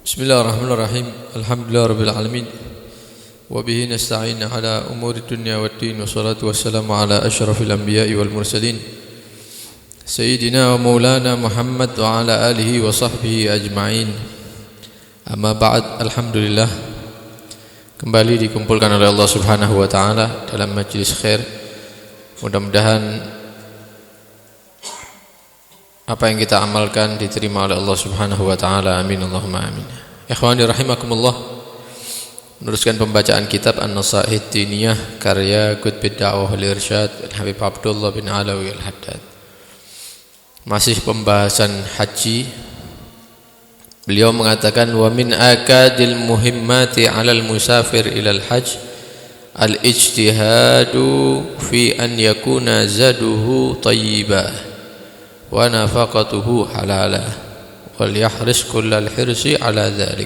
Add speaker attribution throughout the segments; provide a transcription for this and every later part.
Speaker 1: Bismillahirrahmanirrahim. Alhamdulillahirabbil alamin. Wa bihi nasta'in ala umuri dunya waddin wassalatu wassalamu ala asyrafil anbiya'i wal mursalin sayyidina wa maulana Muhammad wa ala alihi wa sahbihi ajma'in. Amma ba'd. Alhamdulillah kembali dikumpulkan oleh Allah Subhanahu wa taala dalam majlis khair. Mudah-mudahan apa yang kita amalkan diterima oleh Allah Subhanahu wa taala. Amin Allahumma amin. Ikhwani rahimakumullah. Meneruskan pembacaan kitab An-Nasaih Diniyah karya Qutbid Da'wah wal Irsyad Habib Abdullah bin Alawi Al-Haddad. Masih pembahasan haji. Beliau mengatakan wa min akadil muhimmati 'alal musafir ilal hajj al-ijtihadu fi an yakuna zaduhu tayyibah wa nafaqatuhu halala wal yahris kullal hirsi ala dhalik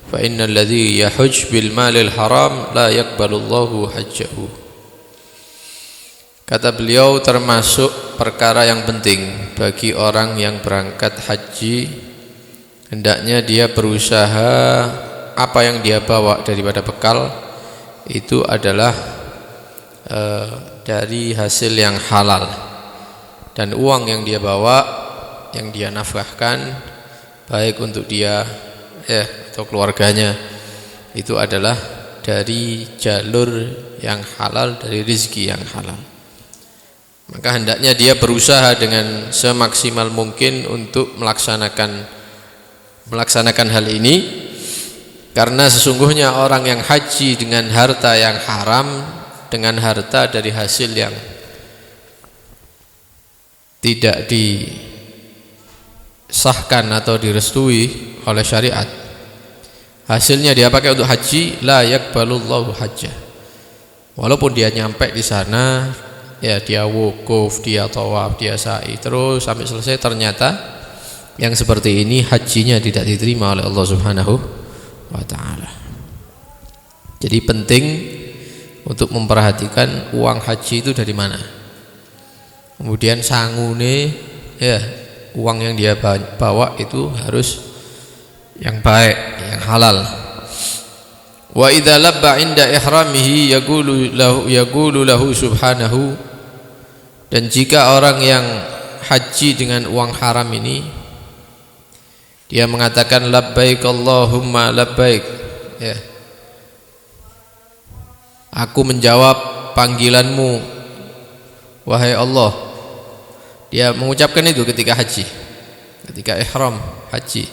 Speaker 1: fa innal ladhi yahujj bil malil haram la yaqbalu Allahu hajjahu. Kata beliau, termasuk perkara yang penting bagi orang yang berangkat haji, hendaknya dia berusaha apa yang dia bawa daripada bekal itu adalah dari hasil yang halal. Dan uang yang dia bawa, yang dia nafkahkan, baik untuk dia atau keluarganya, itu adalah dari jalur yang halal, dari rezeki yang halal. Maka hendaknya dia berusaha dengan semaksimal mungkin untuk melaksanakan hal ini, karena sesungguhnya orang yang haji dengan harta yang haram, dengan harta dari hasil yang tidak disahkan atau direstui oleh syariat, hasilnya dia pakai untuk haji, la yaqbalullahu hajjah. Walaupun dia nyampe di sana, ya dia wukuf, dia tawaf, dia sa'i terus sampai selesai, ternyata yang seperti ini hajinya tidak diterima oleh Allah Subhanahu wa taala. Jadi penting untuk memperhatikan uang haji itu dari mana. Kemudian sangune, uang yang dia bawa itu harus yang baik, yang halal. Wa idza labba 'inda ihramihi yaqulu lahu subhanahu. Dan jika orang yang haji dengan uang haram ini, dia mengatakan labbaik Allahumma labbaik, aku menjawab panggilanmu wahai Allah. Dia mengucapkan itu ketika haji, ketika ihram haji,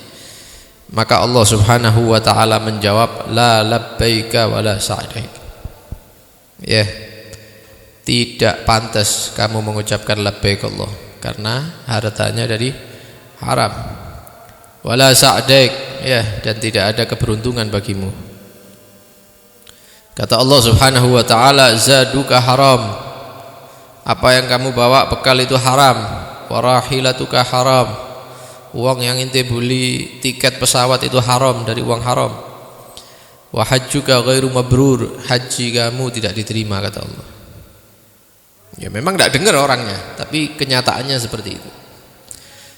Speaker 1: maka Allah Subhanahu wa taala menjawab la labbaika wala sa'daik. Tidak pantas kamu mengucapkan labbaik Allah karena hartanya dari haram. Wala sa'daik, dan tidak ada keberuntungan bagimu. Kata Allah Subhanahu wa taala, zaduka haram. Apa yang kamu bawa bekal itu haram. Warahilatuka haram. Uang yang ente beli tiket pesawat itu haram, dari uang haram. Wa hajjuka ghairu mabrur. Haji kamu tidak diterima, kata Allah. Ya memang tidak dengar orangnya, tapi kenyataannya seperti itu.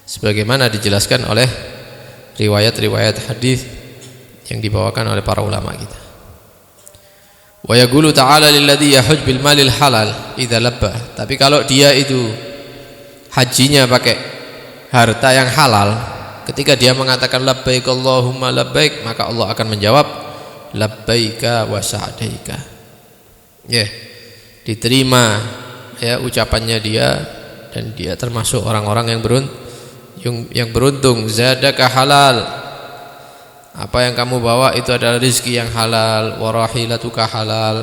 Speaker 1: Sebagaimana dijelaskan oleh riwayat-riwayat hadis yang dibawakan oleh para ulama kita. Wa yaqulu ta'ala lilladzi yahujj bil malil halal idza labba. Tapi kalau dia itu hajinya pakai harta yang halal, ketika dia mengatakan labbaik Allahumma labbaik, maka Allah akan menjawab labbaika wa sa'daika. Diterima ucapannya dia, dan dia termasuk orang-orang yang beruntung. Zadaka halal. Apa yang kamu bawa itu adalah rezeki yang halal. Warahilatuka halal.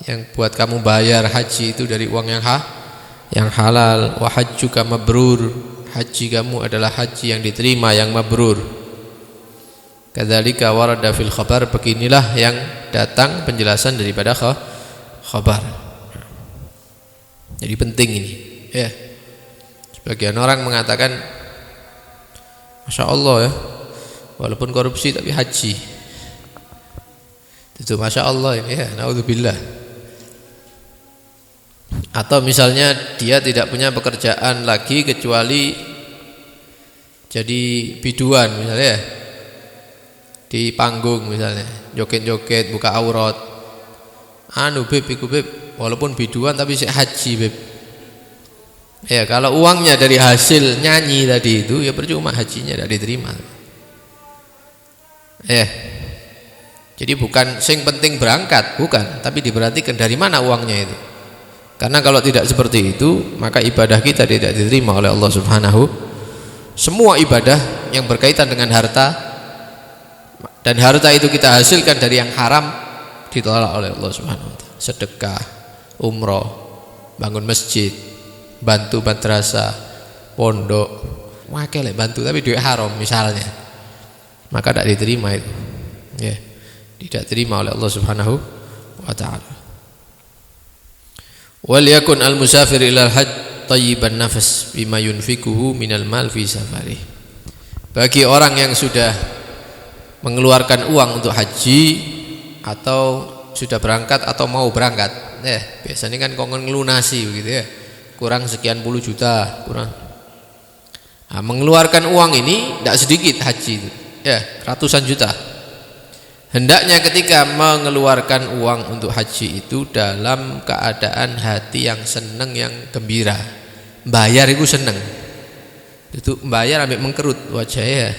Speaker 1: Yang buat kamu bayar haji itu dari uang yang halal. Wa hajjuka mabrur. Haji kamu adalah haji yang diterima, yang mabrur. Kadzalika warada fil khabar. Beginilah yang datang penjelasan daripada khabar. Jadi penting ini. Sebagian orang mengatakan, Masya Allah walaupun korupsi tapi haji. Itu Masya Allah ini, naudzubillah. Atau misalnya dia tidak punya pekerjaan lagi kecuali jadi biduan misalnya, di panggung misalnya, joget-joget buka aurat. Beb iku beb, walaupun biduan tapi sik haji beb. Ya kalau uangnya dari hasil nyanyi tadi itu ya percuma, hajinya tidak diterima. Jadi bukan sing penting berangkat, bukan, tapi diperhatikan dari mana uangnya itu. Karena kalau tidak seperti itu, maka ibadah kita tidak diterima oleh Allah Subhanahu. Semua ibadah yang berkaitan dengan harta, dan harta itu kita hasilkan dari yang haram, ditolak oleh Allah Subhanahu wa taala. Sedekah, umroh, bangun masjid, bantu madrasah, pondok, wakil bantu tapi duit haram misalnya, maka tidak diterima itu. Tidak diterima oleh Allah Subhanahu wa taala. Wal yakun al musafir ila al hajj tayyiban nafas bima yunfikuhu minal mal fi safari. Bagi orang yang sudah mengeluarkan uang untuk haji atau sudah berangkat atau mau berangkat, biasanya kan kongen ngelunasi begitu ya, kurang sekian puluh juta kurang. Mengeluarkan uang ini tidak sedikit haji itu, ratusan juta. Hendaknya ketika mengeluarkan uang untuk haji itu dalam keadaan hati yang senang, yang gembira. Bayar itu senang. Itu bayar ambil mengkerut wajahnya.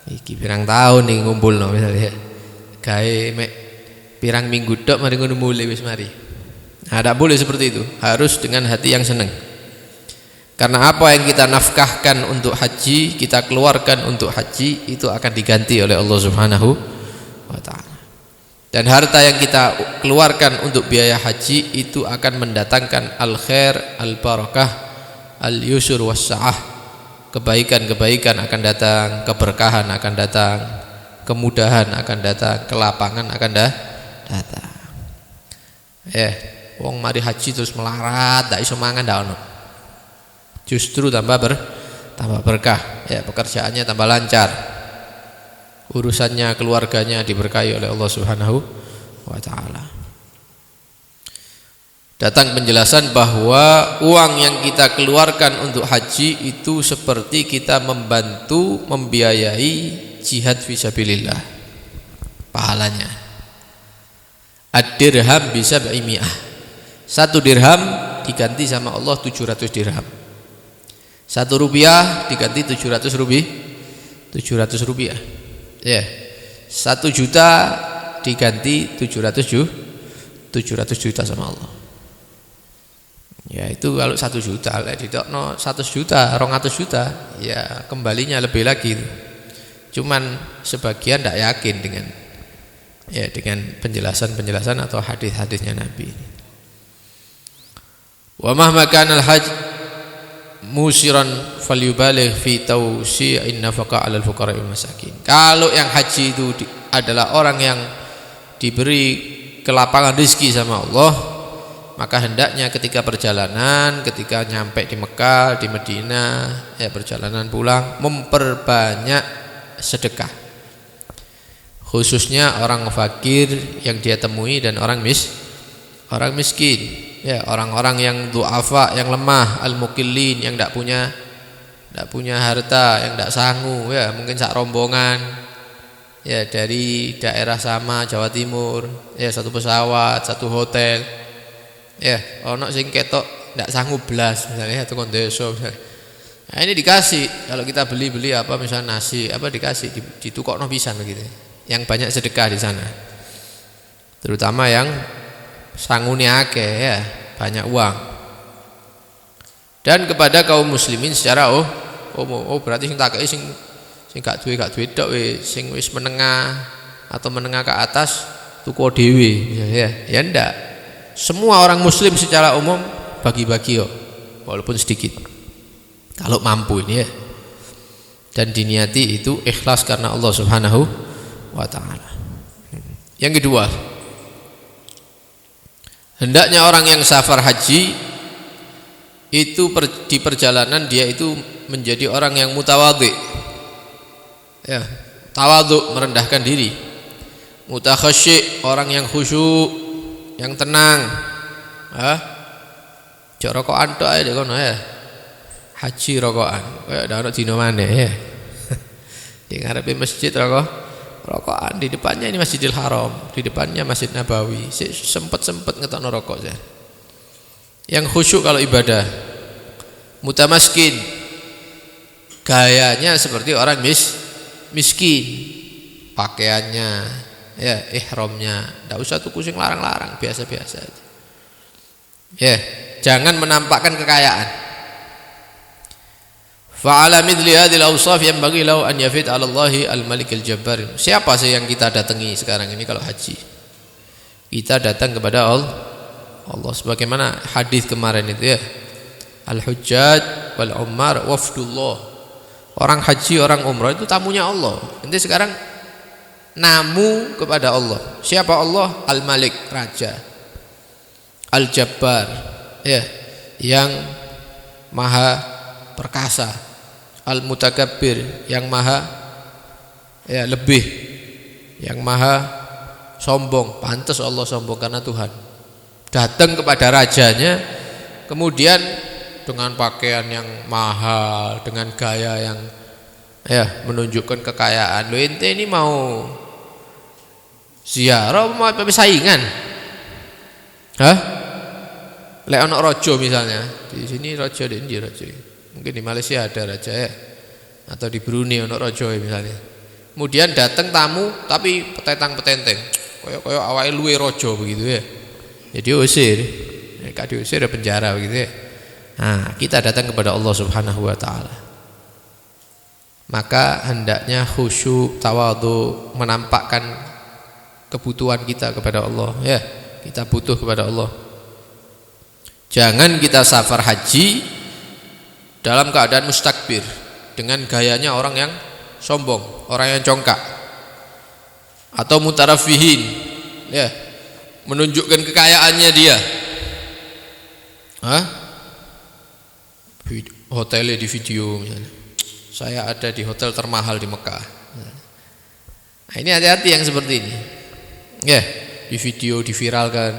Speaker 1: Iki pirang tahun nih ngumpulno misalnya. Gawe mek pirang minggu tok mari ngono mulai wis mari. Tidak boleh seperti itu. Harus dengan hati yang senang. Karena apa yang kita nafkahkan untuk haji, kita keluarkan untuk haji, itu akan diganti oleh Allah Subhanahu wa taala. Dan harta yang kita keluarkan untuk biaya haji itu akan mendatangkan al-khair, al-barakah, al-yusur was-sa'ah. Kebaikan-kebaikan akan datang, keberkahan akan datang, kemudahan akan datang, kelapangan akan datang. Wong mari haji terus melarat, ndak iso mangan ndak ono. Justru tambah berkah, pekerjaannya tambah lancar, urusannya, keluarganya diberkahi oleh Allah Subhanahu wa taala. Datang penjelasan bahwa uang yang kita keluarkan untuk haji itu seperti kita membantu membiayai jihad fisabilillah, pahalanya. Ad-dirham bisa bi'imi'ah, 1 dirham diganti sama Allah 700 dirham. 1 rupiah diganti 700 rupiah. 1 juta diganti 700 juta sama Allah. Ya itu kalau 1 juta, ditokno 100 juta, 200 juta, ya kembalinya lebih lagi itu. Cuman sebagian tidak yakin dengan penjelasan atau hadis-hadisnya Nabi. Wa mahma kana al-hajj musiran falyubaligh fi tawsi'in nafaqah 'alal fuqara wal masakin. Kalau yang haji itu adalah orang yang diberi kelapangan rezeki sama Allah, maka hendaknya ketika perjalanan, ketika nyampe di Mekah, di Madinah, perjalanan pulang, memperbanyak sedekah. Khususnya orang fakir yang dia temui dan orang miskin. Orang-orang yang du'afa, yang lemah, al-mukillin, yang tidak punya harta, yang tidak sanggup, mungkin sak rombongan, dari daerah sama Jawa Timur, 1 pesawat, 1 hotel, ono sing ketok tidak sanggup belas, misalnya tukang desa, nah, ini dikasih. Kalau kita beli apa misalnya nasi, dikasih, ditukokno pisan begitu. Yang banyak sedekah di sana, terutama yang sangune akeh, banyak uang. Dan kepada kaum muslimin secara berarti sing takei sing gak duwe tok sing wis menengah atau menengah ke atas tuku dhewe ya ndak. Semua orang muslim secara umum bagi-bagi walaupun sedikit kalau mampu ini dan diniati itu ikhlas karena Allah Subhanahu wa taala. Yang kedua, hendaknya orang yang safar haji itu di perjalanan dia itu menjadi orang yang mutawadhi, tawadhu, merendahkan diri. Mutakhasyi, orang yang khusyuk, yang tenang. Jok rokokan tok ae kono haji rokokan, kaya ndak ono dina maneh Di ngarepe masjid rokokan, di depannya ini Masjidil Haram, di depannya Masjid Nabawi. Sempet ngetokno rokok saya. Yang khusyuk kalau ibadah, mutamaskin, gayanya seperti orang miskin, pakaiannya, ya ihramnya, tidak usah tuku sing larang-larang, biasa-biasa aja. Ya, jangan menampakkan kekayaan. Fa'ala mithli hadhil awsaf yang bagi lau an yafid 'ala Allahi al-Malik al-Jabbar. Siapa sih yang kita datangi sekarang ini kalau haji? Kita datang kepada Allah sebagaimana hadis kemarin itu ya. Al-Hujjaj wal Ummar wafdullah. Orang haji, orang umrah itu tamunya Allah. Nanti sekarang namu kepada Allah. Siapa Allah? Al-Malik, raja. Al-Jabbar, ya, yang maha perkasa. Al-Mutakabbir, yang maha ya lebih, yang maha sombong. Pantas Allah sombong karena Tuhan. Datang kepada rajanya, kemudian dengan pakaian yang mahal, dengan gaya yang ya menunjukkan kekayaan. Lo ente ini mau ziarah mau apa saingan? Hah? Lek ono raja misalnya, di sini raja di India raja. Mungkin di Malaysia ada raja ya, atau di Brunei ono raja misalnya. Kemudian datang tamu tapi petentang-petenteng, koyo awake luwe raja begitu ya. Jadi usir, mereka diusir ada penjara begitu ya. Nah, kita datang kepada Allah Subhanahu wa taala. Maka hendaknya khusyuk, tawadhu, menampakkan kebutuhan kita kepada Allah ya. Kita butuh kepada Allah. Jangan kita safar haji dalam keadaan mustakbir, dengan gayanya orang yang sombong, orang yang congkak, atau mutarafihin ya, menunjukkan kekayaannya dia. Hotelnya di video misalnya, saya ada di hotel termahal di Mekah. Nah, ini hati-hati yang seperti ini ya, di video diviralkan,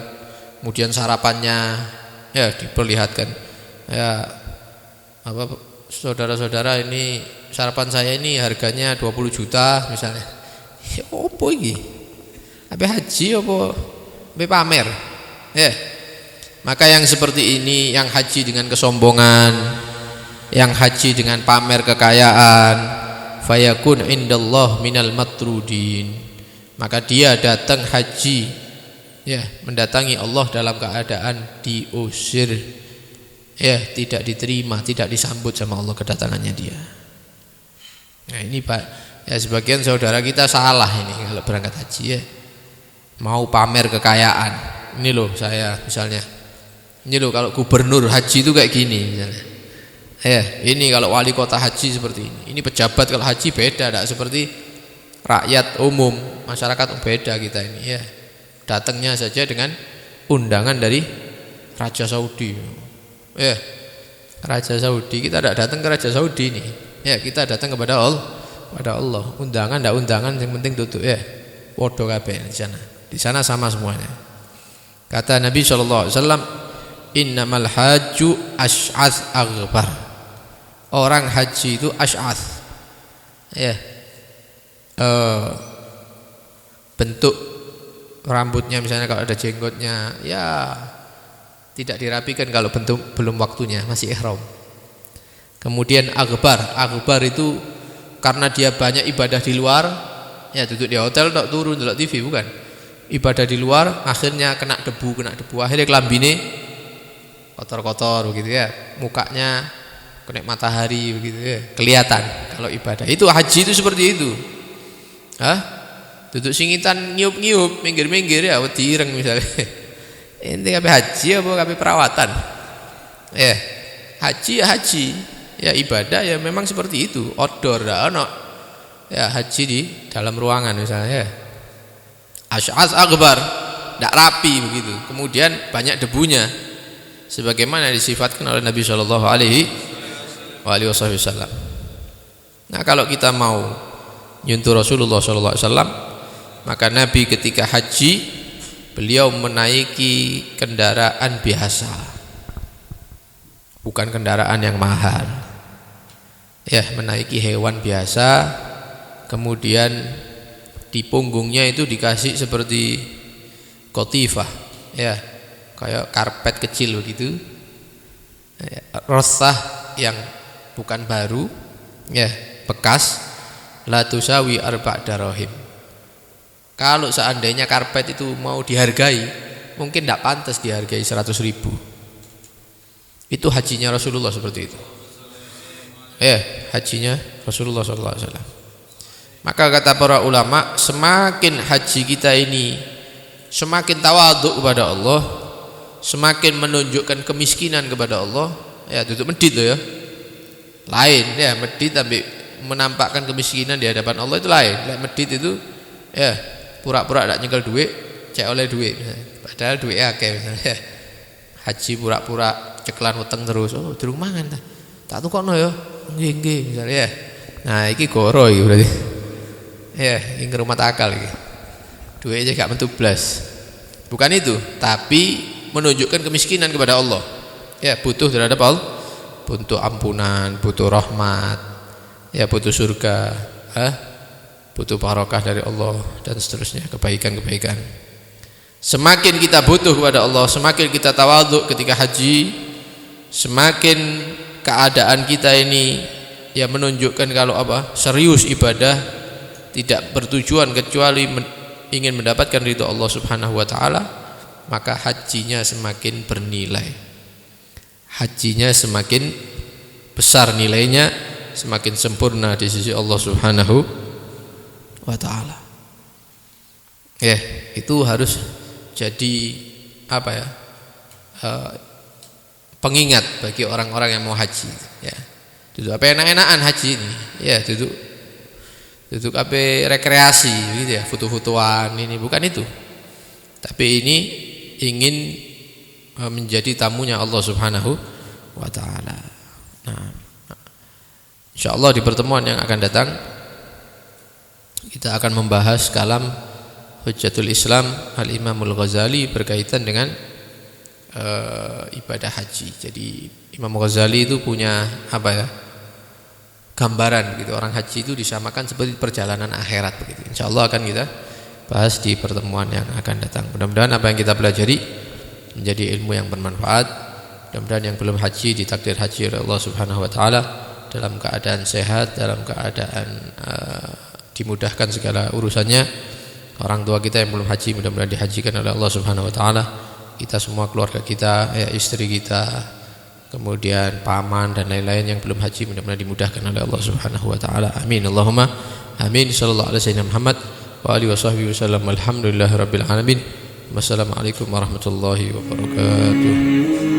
Speaker 1: kemudian sarapannya ya diperlihatkan ya, apa saudara-saudara ini sarapan saya ini harganya 20 juta misalnya. Ya opo iki? Ape haji opo ape pamer? Ya. Maka yang seperti ini, yang haji dengan kesombongan, yang haji dengan pamer kekayaan, fayakun indallah minal matrudin. Maka dia datang haji ya, mendatangi Allah dalam keadaan diusir. Ya, tidak diterima, tidak disambut sama Allah kedatangannya dia. Nah ini Pak, ya sebagian saudara kita salah ini kalau berangkat haji ya, mau pamer kekayaan. Ini loh saya misalnya, ini loh kalau gubernur haji itu kayak gini misalnya. Ya, ini kalau wali kota haji seperti ini pejabat kalau haji beda, tidak seperti rakyat umum, masyarakat beda kita ini ya. Datangnya saja dengan undangan dari Raja Saudi. Ya, Raja Saudi, kita tidak datang ke Raja Saudi nih. Ya, kita datang kepada Allah. Undangan tidak undangan, yang penting duduk ya. Podo kabeh di sana. Di sana sama semuanya. Kata Nabi SAW, innamal haju ash'ath aghbar. Orang haji itu ash'ath. Ya. Bentuk rambutnya misalnya kalau ada jenggotnya, ya tidak dirapikan kalau bentuk belum waktunya, masih ihram. Kemudian aghbar itu karena dia banyak ibadah di luar, ya duduk di hotel tak turun delok TV bukan. Ibadah di luar akhirnya kena debu, akhirnya kelambine kotor-kotor begitu ya. Mukanya kena matahari begitu ya. Kelihatan kalau ibadah. Itu haji itu seperti itu. Duduk singitan nyiup-nyiup, minggir-minggir ya wedi ireng misalnya. Ini kabeh haji apa kabeh perawatan? Ya, haji ya haji. Ya ibadah ya memang seperti itu. Outdoor dah ono. Ya haji di dalam ruangan misalnya ya. Ash'ath aghbar, tidak rapi begitu. Kemudian banyak debunya. Sebagaimana disifatkan oleh Nabi sallallahu alaihi wasallam. Nah, kalau kita mau nyuntuh Rasulullah sallallahu alaihi wasallam, maka Nabi ketika haji beliau menaiki kendaraan biasa, bukan kendaraan yang mahal. Ya, menaiki hewan biasa, kemudian di punggungnya itu dikasih seperti kotifah, ya, kayak karpet kecil begitu, ya, rosah yang bukan baru, ya, bekas, la tusawi arba' darahim. Kalau seandainya karpet itu mau dihargai, mungkin tidak pantas dihargai 100.000. Itu hajinya Rasulullah seperti itu. Hajinya Rasulullah SAW. Maka kata para ulama, semakin haji kita ini semakin tawadhu kepada Allah, semakin menunjukkan kemiskinan kepada Allah, ya duduk medit loh ya. Lain ya, medit tapi menampakkan kemiskinan di hadapan Allah itu lain. Medit itu ya pura-pura tidak nyekel duit, cek oleh duit. Padahal duitnya akeh misalnya. Haji pura-pura ceklan utang terus. Oh, durung mangan ta. Tak tukokno ya. Nggih misalnya ya. Nah, iki goro iki berarti. Ya, ini rumah akal iki. Duitnya gak mentu blas. Bukan itu, tapi menunjukkan kemiskinan kepada Allah. Ya, butuh terhadap Allah. Butuh ampunan, butuh rahmat, ya butuh surga, butuh barokah dari Allah dan seterusnya, kebaikan-kebaikan. Semakin kita butuh kepada Allah, semakin kita tawadhu ketika haji, semakin keadaan kita ini ya menunjukkan kalau serius ibadah, tidak bertujuan kecuali ingin mendapatkan ridho Allah Subhanahu wa taala, maka hajinya semakin bernilai. Hajinya semakin besar nilainya, semakin sempurna di sisi Allah Subhanahu wa taala. Ya, itu harus jadi pengingat bagi orang-orang yang mau haji, ya. Duduk apa enak-enakan haji ini, ya duduk apa rekreasi gitu ya, foto-fotoan ini, bukan itu. Tapi ini ingin menjadi tamunya Allah Subhanahu wa taala. Nah, insyaallah di pertemuan yang akan datang kita akan membahas kalam Hujjatul Islam Al-Imamul Ghazali berkaitan dengan ibadah haji. Jadi Imam Ghazali itu punya gambaran gitu, orang haji itu disamakan seperti perjalanan akhirat begitu. Insyaallah akan kita bahas di pertemuan yang akan datang. Mudah-mudahan apa yang kita pelajari menjadi ilmu yang bermanfaat. Mudah-mudahan yang belum haji ditakdir haji oleh Allah Subhanahu wa taala dalam keadaan sehat, dalam keadaan dimudahkan segala urusannya. Orang tua kita yang belum haji mudah-mudahan dihajikan oleh Allah Subhanahu wa taala. Kita semua, keluarga kita, ya, istri kita, kemudian paman dan lain-lain yang belum haji mudah-mudahan dimudahkan oleh Allah Subhanahu wa taala. Amin. Allahumma amin. Sallallahu alaihi wasallam Muhammad wa alihi washabbihi wasallam. Alhamdulillahirabbil alamin. Wassalamualaikum warahmatullahi wabarakatuh.